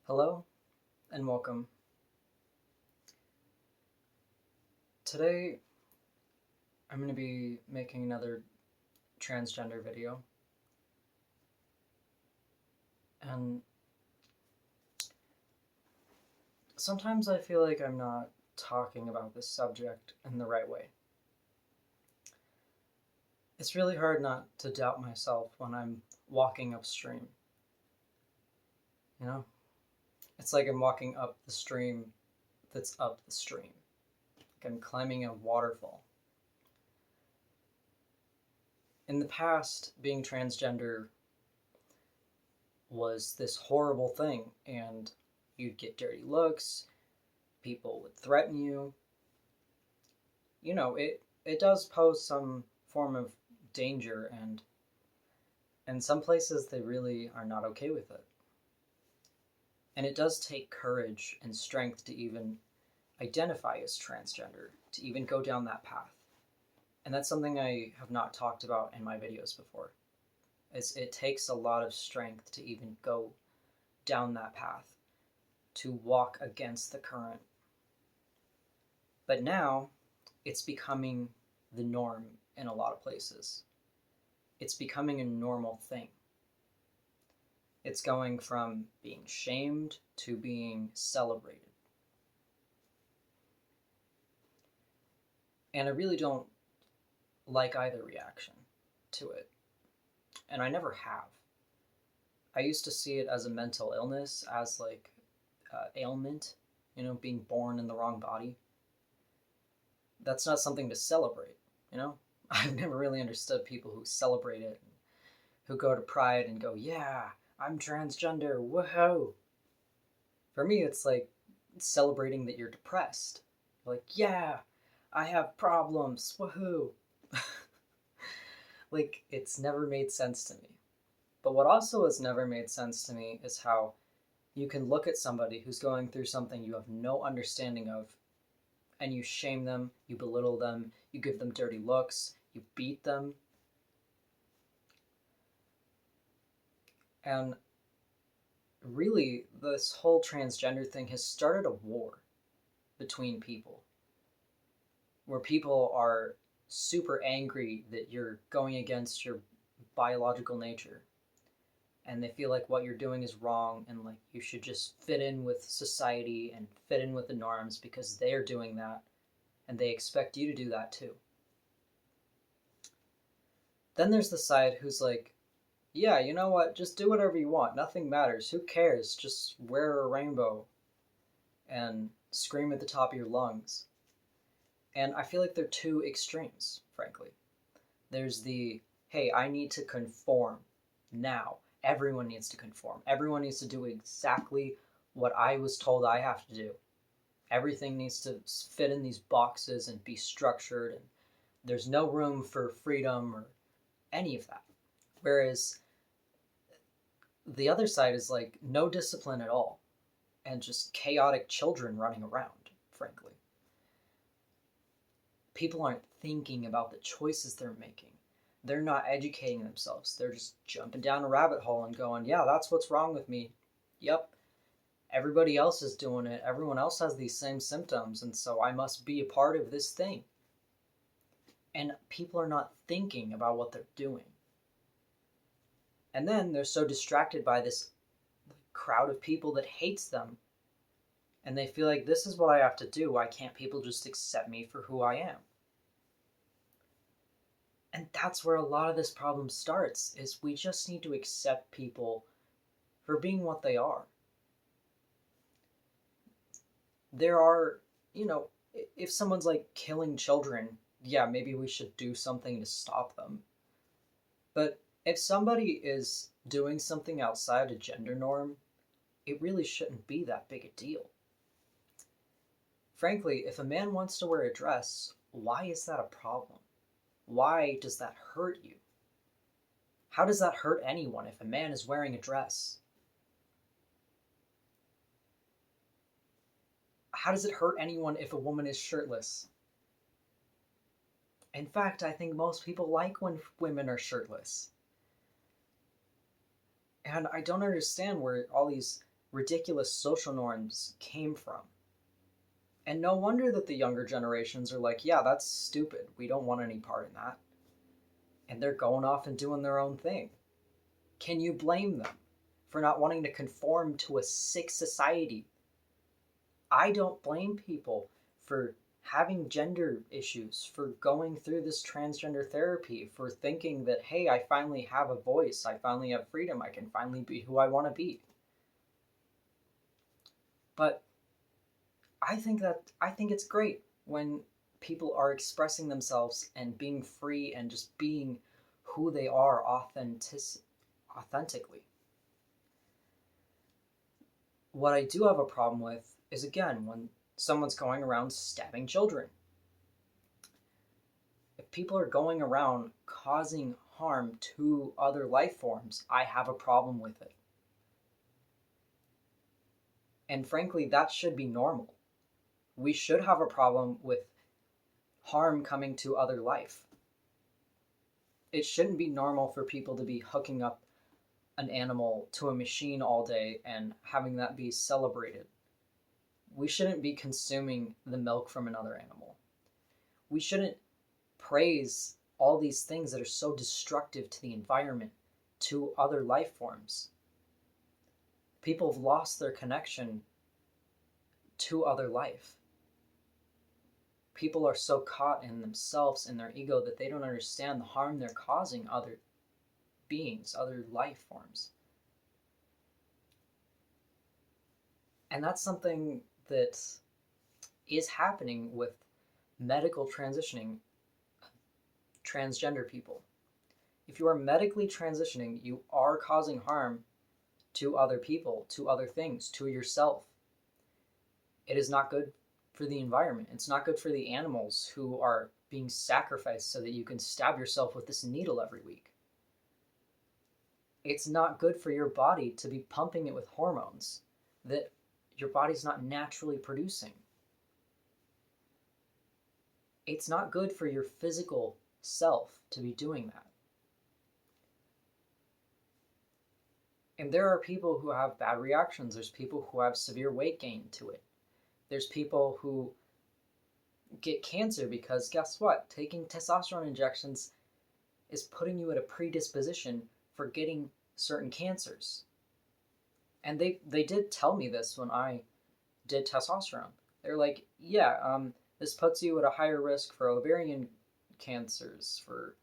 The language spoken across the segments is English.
Hello and welcome. Today I'm going to be making another transgender video, and sometimes I feel like I'm not talking about this subject in the right way. It's really hard not to doubt myself when I'm walking upstream. It's like I'm walking up the stream that's up the stream. Like I'm climbing a waterfall. In the past, being transgender was this horrible thing, and you'd get dirty looks, people would threaten you. It does pose some form of danger, and in some places they really are not okay with it. And it does take courage and strength to even identify as transgender, to even go down that path. And that's something I have not talked about in my videos before. It takes a lot of strength to even go down that path, to walk against the current. But now, it's becoming the norm in a lot of places. It's becoming a normal thing. It's going from being shamed to being celebrated. And I really don't like either reaction to it. And I never have. I used to see it as a mental illness, as like ailment, being born in the wrong body. That's not something to celebrate, I've never really understood people who celebrate it, who go to Pride and go, yeah, I'm transgender, woohoo. For me, it's like celebrating that you're depressed. You're like, yeah, I have problems, woohoo. Like, it's never made sense to me. But what also has never made sense to me is how you can look at somebody who's going through something you have no understanding of, and you shame them, you belittle them, you give them dirty looks, you beat them. And really, this whole transgender thing has started a war between people, where people are super angry that you're going against your biological nature, and they feel like what you're doing is wrong, and like you should just fit in with society and fit in with the norms because they're doing that, and they expect you to do that too. Then there's the side who's like, yeah, you know what, just do whatever you want, nothing matters, who cares, just wear a rainbow and scream at the top of your lungs. And I feel like they're two extremes, frankly. There's the, hey, I need to conform now. Everyone needs to conform. Everyone needs to do exactly what I was told I have to do. Everything needs to fit in these boxes and be structured, and there's no room for freedom or any of that. Whereas the other side is like no discipline at all, and just chaotic children running around, frankly. People aren't thinking about the choices they're making. They're not educating themselves. They're just jumping down a rabbit hole and going, yeah, that's what's wrong with me. Yep. Everybody else is doing it. Everyone else has these same symptoms, and so I must be a part of this thing. And people are not thinking about what they're doing. And then they're so distracted by this crowd of people that hates them, and they feel like this is what I have to do. Why can't people just accept me for who I am? And that's where a lot of this problem starts, is we just need to accept people for being what they are. There are, if someone's like killing children, yeah, maybe we should do something to stop them. But if somebody is doing something outside a gender norm, it really shouldn't be that big a deal. Frankly, if a man wants to wear a dress, why is that a problem? Why does that hurt you? How does that hurt anyone if a man is wearing a dress? How does it hurt anyone if a woman is shirtless? In fact, I think most people like when women are shirtless. And I don't understand where all these ridiculous social norms came from. And no wonder that the younger generations are like, yeah, that's stupid. We don't want any part in that. And they're going off and doing their own thing. Can you blame them for not wanting to conform to a sick society? I don't blame people for having gender issues, for going through this transgender therapy, for thinking that, hey, I finally have a voice, I finally have freedom, I can finally be who I want to be. But I think it's great when people are expressing themselves and being free and just being who they are authentically. What I do have a problem with is, again, when someone's going around stabbing children. If people are going around causing harm to other life forms, I have a problem with it. And frankly, that should be normal. We should have a problem with harm coming to other life. It shouldn't be normal for people to be hooking up an animal to a machine all day and having that be celebrated. We shouldn't be consuming the milk from another animal. We shouldn't praise all these things that are so destructive to the environment, to other life forms. People have lost their connection to other life. People are so caught in themselves and their ego that they don't understand the harm they're causing other beings, other life forms. And that's something that is happening with medical transitioning, transgender people. If you are medically transitioning, you are causing harm to other people, to other things, to yourself. It is not good for the environment. It's not good for the animals who are being sacrificed so that you can stab yourself with this needle every week. It's not good for your body to be pumping it with hormones that your body's not naturally producing. It's not good for your physical self to be doing that. And there are people who have bad reactions. There's people who have severe weight gain to it. There's people who get cancer because, guess what? Taking testosterone injections is putting you at a predisposition for getting certain cancers. And they did tell me this when I did testosterone. They're like, yeah, this puts you at a higher risk for ovarian cancers, for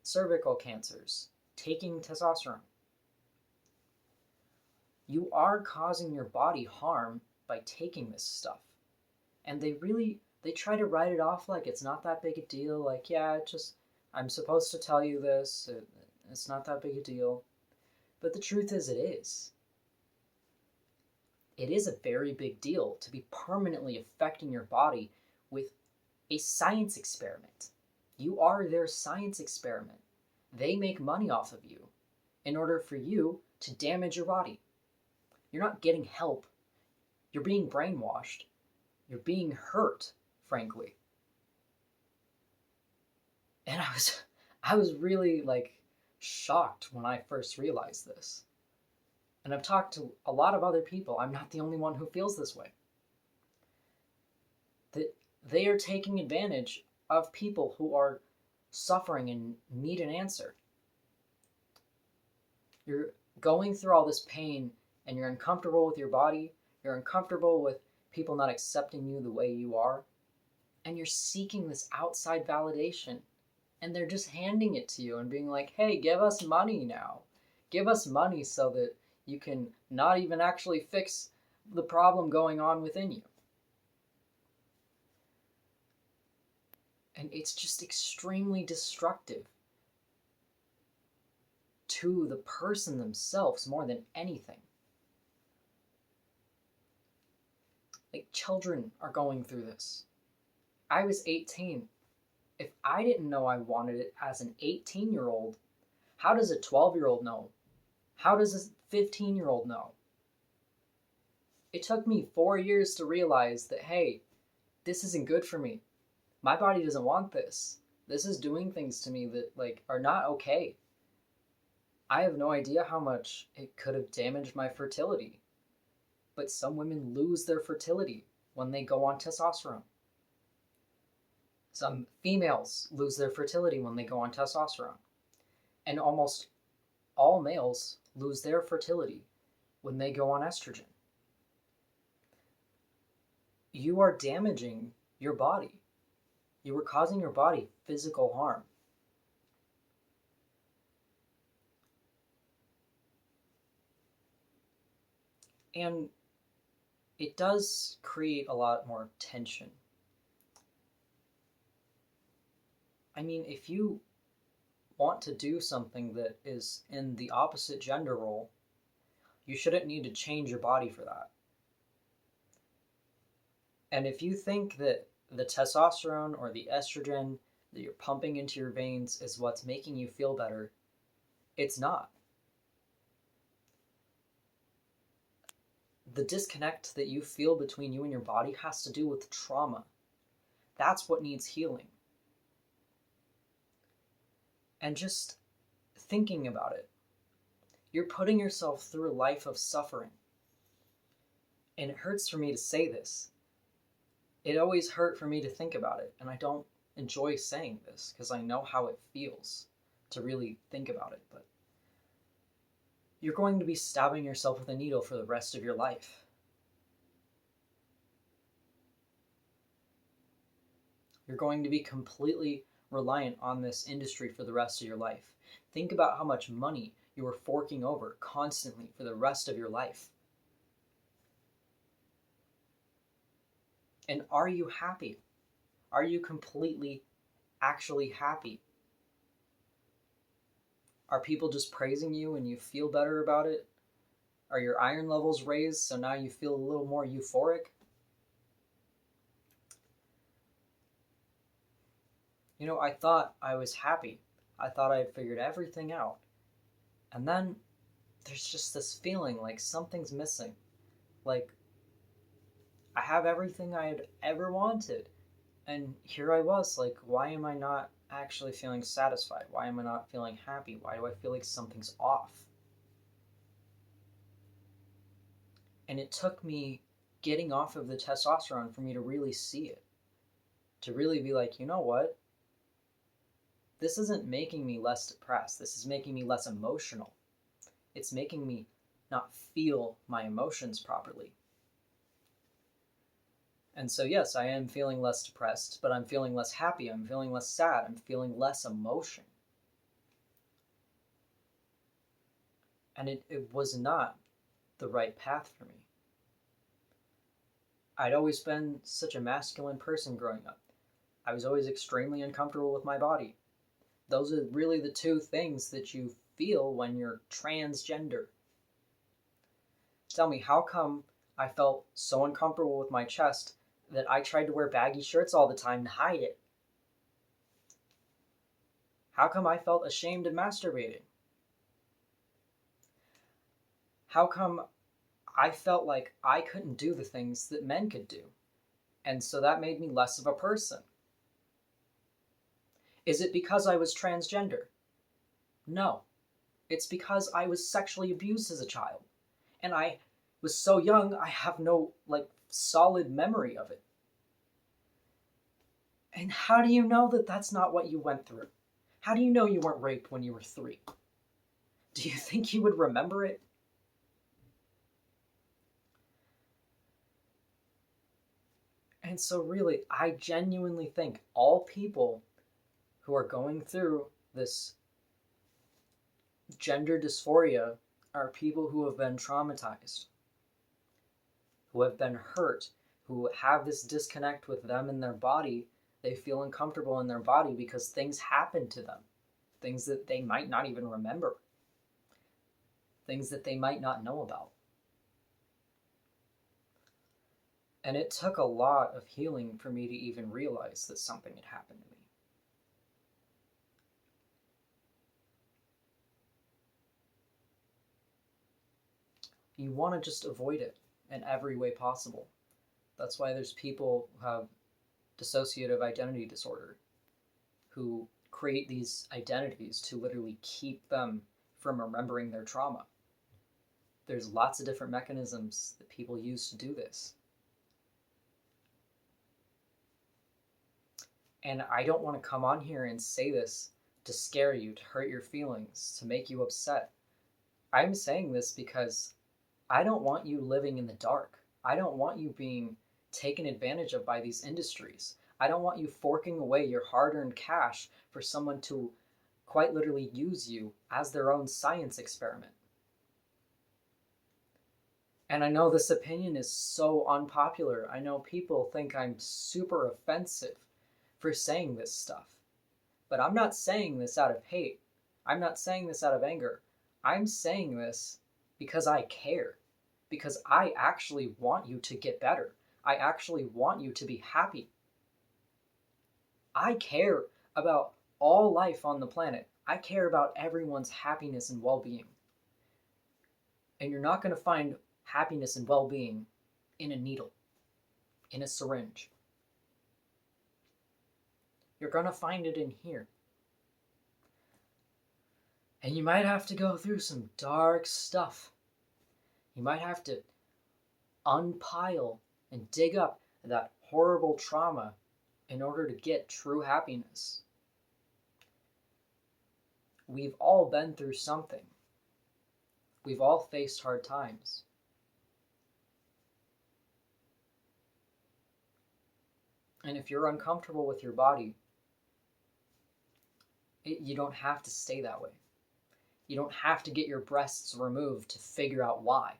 cervical cancers, taking testosterone. You are causing your body harm by taking this stuff. And they try to write it off like it's not that big a deal. Like, yeah, I'm supposed to tell you this. It's not that big a deal. But the truth is, it is. It is a very big deal to be permanently affecting your body with a science experiment. You are their science experiment. They make money off of you in order for you to damage your body. You're not getting help. You're being brainwashed. You're being hurt, frankly. And I was really shocked when I first realized this. And I've talked to a lot of other people. I'm not the only one who feels this way. That they are taking advantage of people who are suffering and need an answer. You're going through all this pain and you're uncomfortable with your body. You're uncomfortable with people not accepting you the way you are. And you're seeking this outside validation. And they're just handing it to you and being like, hey, give us money now. Give us money so that you can not even actually fix the problem going on within you. And it's just extremely destructive to the person themselves more than anything. Like, children are going through this. I was 18. If I didn't know I wanted it as an 18-year-old, how does a 12-year-old know? How does a 15-year-old know? It took me 4 years to realize that, hey, this isn't good for me. My body doesn't want this. This is doing things to me that are not okay. I have no idea how much it could have damaged my fertility. But some women lose their fertility when they go on testosterone. Some females lose their fertility when they go on testosterone. And almost all males lose their fertility when they go on estrogen. You are damaging your body. You are causing your body physical harm. And it does create a lot more tension. I mean, if you want to do something that is in the opposite gender role, you shouldn't need to change your body for that. And if you think that the testosterone or the estrogen that you're pumping into your veins is what's making you feel better, it's not. The disconnect that you feel between you and your body has to do with trauma. That's what needs healing. And just thinking about it, you're putting yourself through a life of suffering. And it hurts for me to say this. It always hurt for me to think about it, and I don't enjoy saying this because I know how it feels to really think about it, but you're going to be stabbing yourself with a needle for the rest of your life. You're going to be completely reliant on this industry for the rest of your life. Think about how much money you are forking over constantly for the rest of your life. And are you happy? Are you completely, actually happy? Are people just praising you and you feel better about it? Are your iron levels raised so now you feel a little more euphoric? You know, I thought I was happy. I thought I had figured everything out. And then there's just this feeling like something's missing. Like, I have everything I had ever wanted. And here I was, like, why am I not actually feeling satisfied? Why am I not feeling happy? Why do I feel like something's off? And it took me getting off of the testosterone for me to really see it. To really be like, you know what? This isn't making me less depressed. This is making me less emotional. It's making me not feel my emotions properly. And so, yes, I am feeling less depressed, but I'm feeling less happy. I'm feeling less sad. I'm feeling less emotion. And it was not the right path for me. I'd always been such a masculine person growing up. I was always extremely uncomfortable with my body. Those are really the two things that you feel when you're transgender. Tell me, how come I felt so uncomfortable with my chest that I tried to wear baggy shirts all the time to hide it? How come I felt ashamed of masturbating? How come I felt like I couldn't do the things that men could do? And so that made me less of a person. Is it because I was transgender? No. It's because I was sexually abused as a child. And I was so young, I have no, solid memory of it. And how do you know that that's not what you went through? How do you know you weren't raped when you were 3? Do you think you would remember it? And so really, I genuinely think all people who are going through this gender dysphoria are people who have been traumatized, who have been hurt, who have this disconnect with them and their body. They feel uncomfortable in their body because things happen to them, things that they might not even remember, things that they might not know about. And it took a lot of healing for me to even realize that something had happened to me. You want to just avoid it in every way possible. That's why there's people who have dissociative identity disorder, who create these identities to literally keep them from remembering their trauma. There's lots of different mechanisms that people use to do this. And I don't want to come on here and say this to scare you, to hurt your feelings, to make you upset. I'm saying this because I don't want you living in the dark. I don't want you being taken advantage of by these industries. I don't want you forking away your hard-earned cash for someone to quite literally use you as their own science experiment. And I know this opinion is so unpopular. I know people think I'm super offensive for saying this stuff. But I'm not saying this out of hate. I'm not saying this out of anger. I'm saying this because I care. Because I actually want you to get better. I actually want you to be happy. I care about all life on the planet. I care about everyone's happiness and well-being. And you're not going to find happiness and well-being in a needle, in a syringe. You're going to find it in here. And you might have to go through some dark stuff. You might have to unpile and dig up that horrible trauma in order to get true happiness. We've all been through something. We've all faced hard times. And if you're uncomfortable with your body, you don't have to stay that way. You don't have to get your breasts removed to figure out why.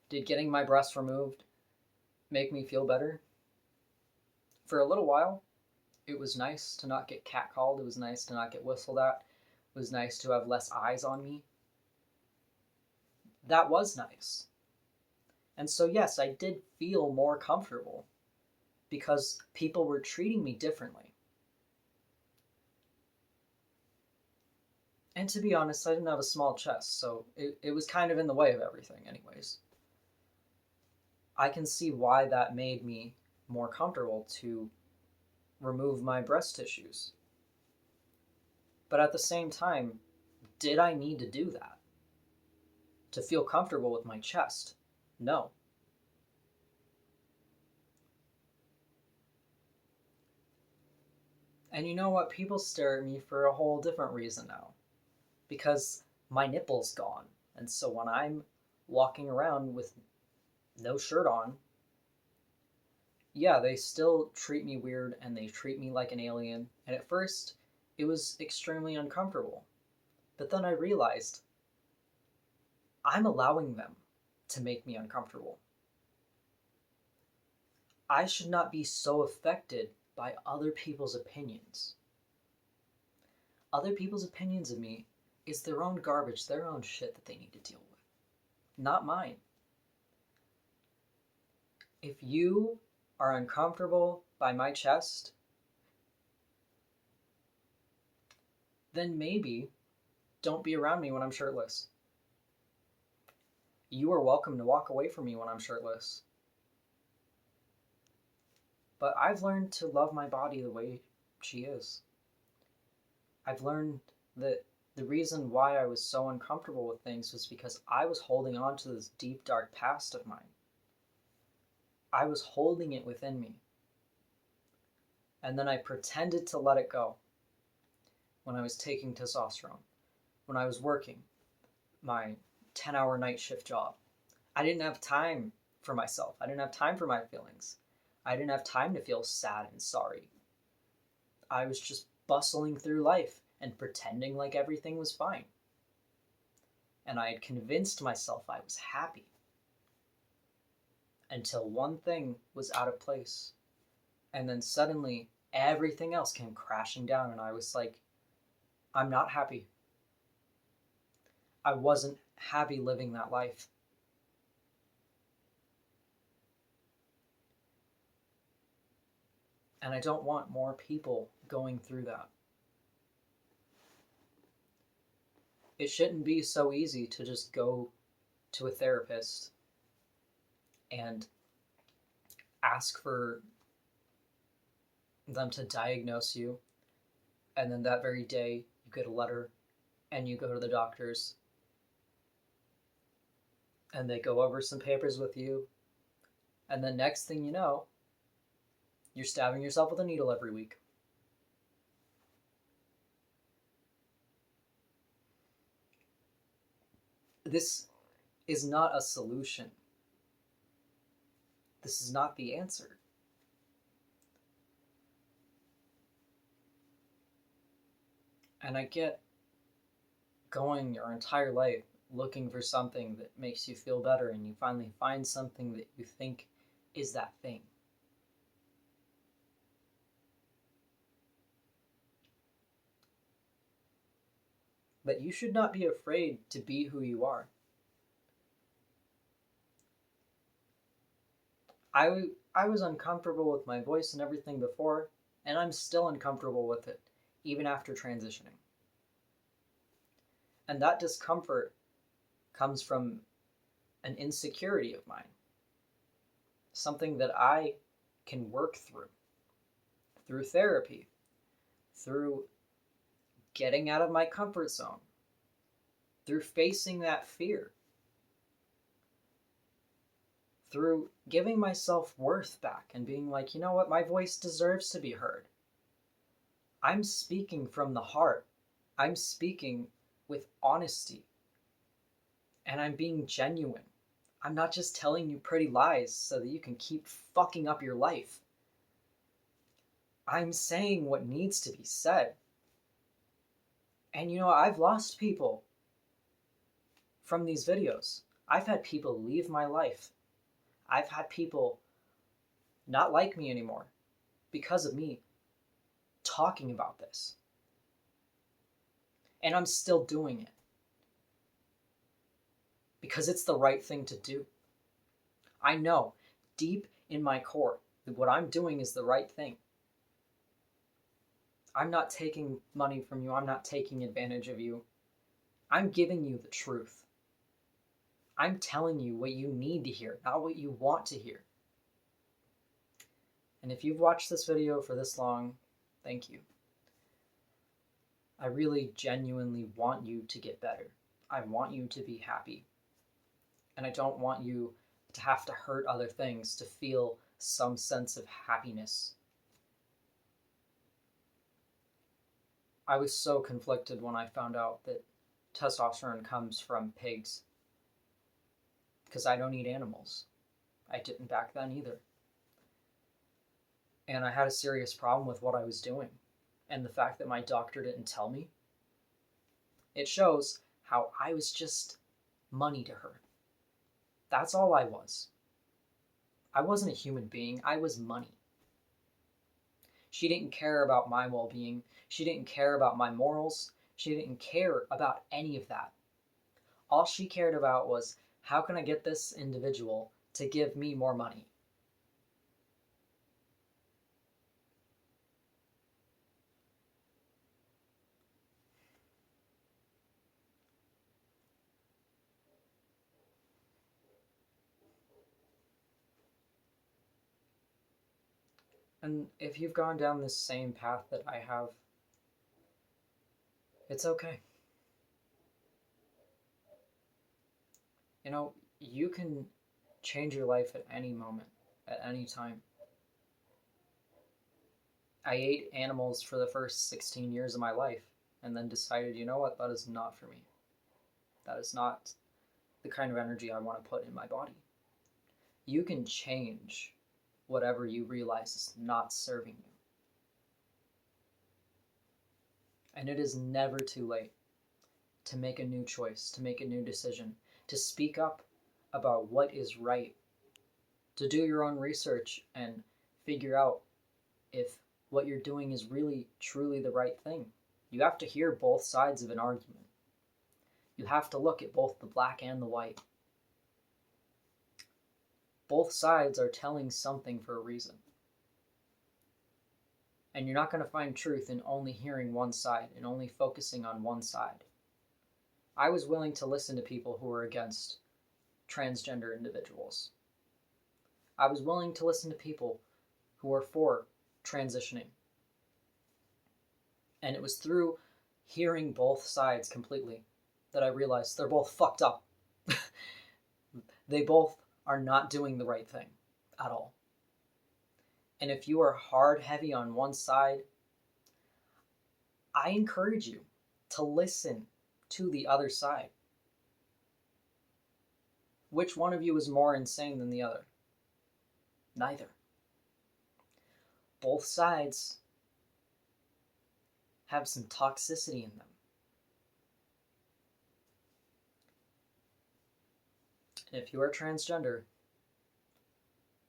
Did getting my breasts removed make me feel better? For a little while, it was nice to not get catcalled. It was nice to not get whistled at. It was nice to have less eyes on me. That was nice. And so yes, I did feel more comfortable because people were treating me differently. And to be honest, I didn't have a small chest, so it was kind of in the way of everything anyways. I can see why that made me more comfortable to remove my breast tissues. But at the same time, did I need to do that? To feel comfortable with my chest? No. And you know what? People stare at me for a whole different reason now. Because my nipple's gone. And so when I'm walking around with no shirt on, yeah, they still treat me weird and they treat me like an alien. And at first, it was extremely uncomfortable. But then I realized I'm allowing them to make me uncomfortable. I should not be so affected by other people's opinions. Other people's opinions of me is their own garbage, their own shit that they need to deal with, not mine. If you are uncomfortable by my chest, then maybe don't be around me when I'm shirtless. You are welcome to walk away from me when I'm shirtless. But I've learned to love my body the way she is. I've learned that the reason why I was so uncomfortable with things was because I was holding on to this deep, dark past of mine. I was holding it within me. And then I pretended to let it go when I was taking testosterone, when I was working my 10-hour night shift job. I didn't have time for myself. I didn't have time for my feelings. I didn't have time to feel sad and sorry. I was just bustling through life and pretending like everything was fine. And I had convinced myself I was happy. Until one thing was out of place. And then suddenly everything else came crashing down and I was like, I'm not happy. I wasn't happy living that life. And I don't want more people going through that. It shouldn't be so easy to just go to a therapist and ask for them to diagnose you, and then that very day you get a letter and you go to the doctors and they go over some papers with you, and the next thing you know, you're stabbing yourself with a needle every week. This is not a solution. This is not the answer. And I get going your entire life looking for something that makes you feel better, and you finally find something that you think is that thing. But you should not be afraid to be who you are. I was uncomfortable with my voice and everything before, and I'm still uncomfortable with it, even after transitioning. And that discomfort comes from an insecurity of mine, something that I can work through therapy, through getting out of my comfort zone, through facing that fear, through giving myself worth back and being like, you know what, my voice deserves to be heard. I'm speaking from the heart. I'm speaking with honesty. And I'm being genuine. I'm not just telling you pretty lies so that you can keep fucking up your life. I'm saying what needs to be said. And you know, I've lost people from these videos. I've had people leave my life. I've had people not like me anymore because of me talking about this. And I'm still doing it because it's the right thing to do. I know deep in my core that what I'm doing is the right thing. I'm not taking money from you. I'm not taking advantage of you. I'm giving you the truth. I'm telling you what you need to hear, not what you want to hear. And if you've watched this video for this long, thank you. I really genuinely want you to get better. I want you to be happy. And I don't want you to have to hurt other things to feel some sense of happiness. I was so conflicted when I found out that testosterone comes from pigs, because I don't eat animals. I didn't back then either. And I had a serious problem with what I was doing. And the fact that my doctor didn't tell me, it shows how I was just money to her. That's all I was. I wasn't a human being. I was money. She didn't care about my well-being. She didn't care about my morals. She didn't care about any of that. All she cared about was, how can I get this individual to give me more money? And if you've gone down this same path that I have, it's okay. You know, you can change your life at any moment, at any time. I ate animals for the first 16 years of my life and then decided, you know what, that is not for me. That is not the kind of energy I want to put in my body. You can change whatever you realize is not serving you. And it is never too late to make a new choice, to make a new decision, to speak up about what is right, to do your own research and figure out if what you're doing is really, truly the right thing. You have to hear both sides of an argument. You have to look at both the black and the white. Both sides are telling something for a reason. And you're not going to find truth in only hearing one side and only focusing on one side. I was willing to listen to people who were against transgender individuals. I was willing to listen to people who were for transitioning. And it was through hearing both sides completely that I realized they're both fucked up. They both are not doing the right thing at all. And if you are hard heavy on one side, I encourage you to listen to the other side. Which one of you is more insane than the other? Neither. Both sides have some toxicity in them. And if you are transgender,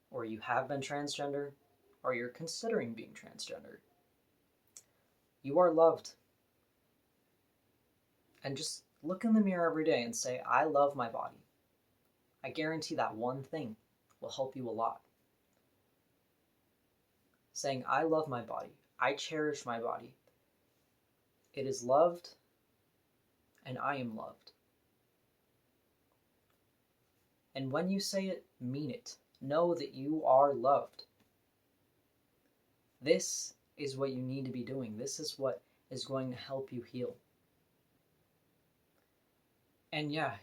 or you have been transgender, or you're considering being transgender, you are loved. And just look in the mirror every day and say, I love my body. I guarantee that one thing will help you a lot. Saying, I love my body. I cherish my body. It is loved, and I am loved. And when you say it, mean it. Know that you are loved. This is what you need to be doing. This is what is going to help you heal. And yeah,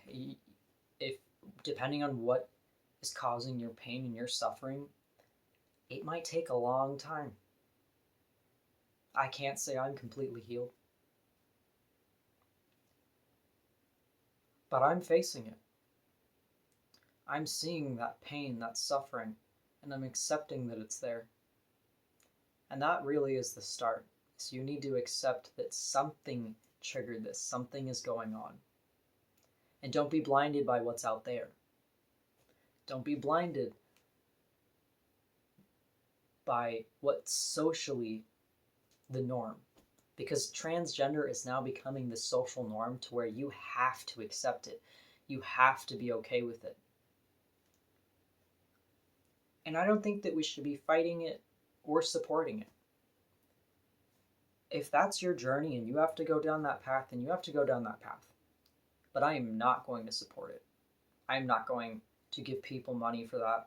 if depending on what is causing your pain and your suffering, it might take a long time. I can't say I'm completely healed. But I'm facing it. I'm seeing that pain, that suffering, and I'm accepting that it's there. And that really is the start. So you need to accept that something triggered this, something is going on. And don't be blinded by what's out there. Don't be blinded by what's socially the norm. Because transgender is now becoming the social norm to where you have to accept it. You have to be okay with it. And I don't think that we should be fighting it or supporting it. If that's your journey and you have to go down that path, then you have to go down that path. But I am not going to support it. I am not going to give people money for that.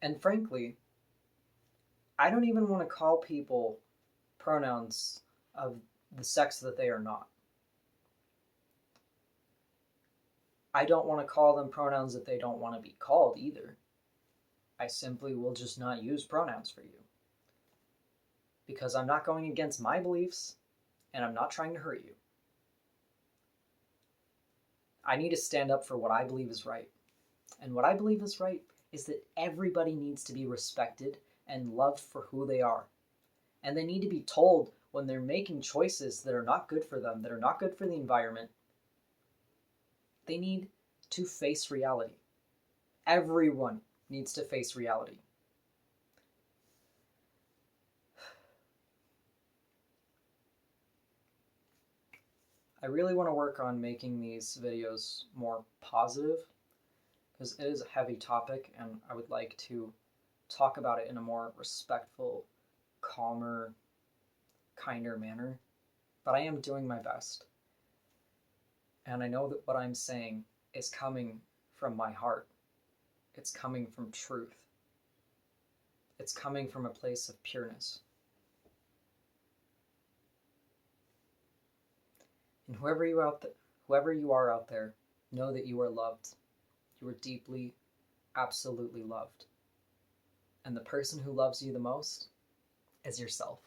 And frankly, I don't even want to call people pronouns of the sex that they are not. I don't want to call them pronouns that they don't want to be called either. I simply will just not use pronouns for you. Because I'm not going against my beliefs, and I'm not trying to hurt you. I need to stand up for what I believe is right. And what I believe is right is that everybody needs to be respected and loved for who they are. And they need to be told when they're making choices that are not good for them, that are not good for the environment. They need to face reality. Everyone needs to face reality. I really want to work on making these videos more positive because it is a heavy topic and I would like to talk about it in a more respectful, calmer, kinder manner. But I am doing my best. And I know that what I'm saying is coming from my heart. It's coming from truth. It's coming from a place of pureness. And whoever you are out there, know that you are loved. You are deeply, absolutely loved. And the person who loves you the most is yourself.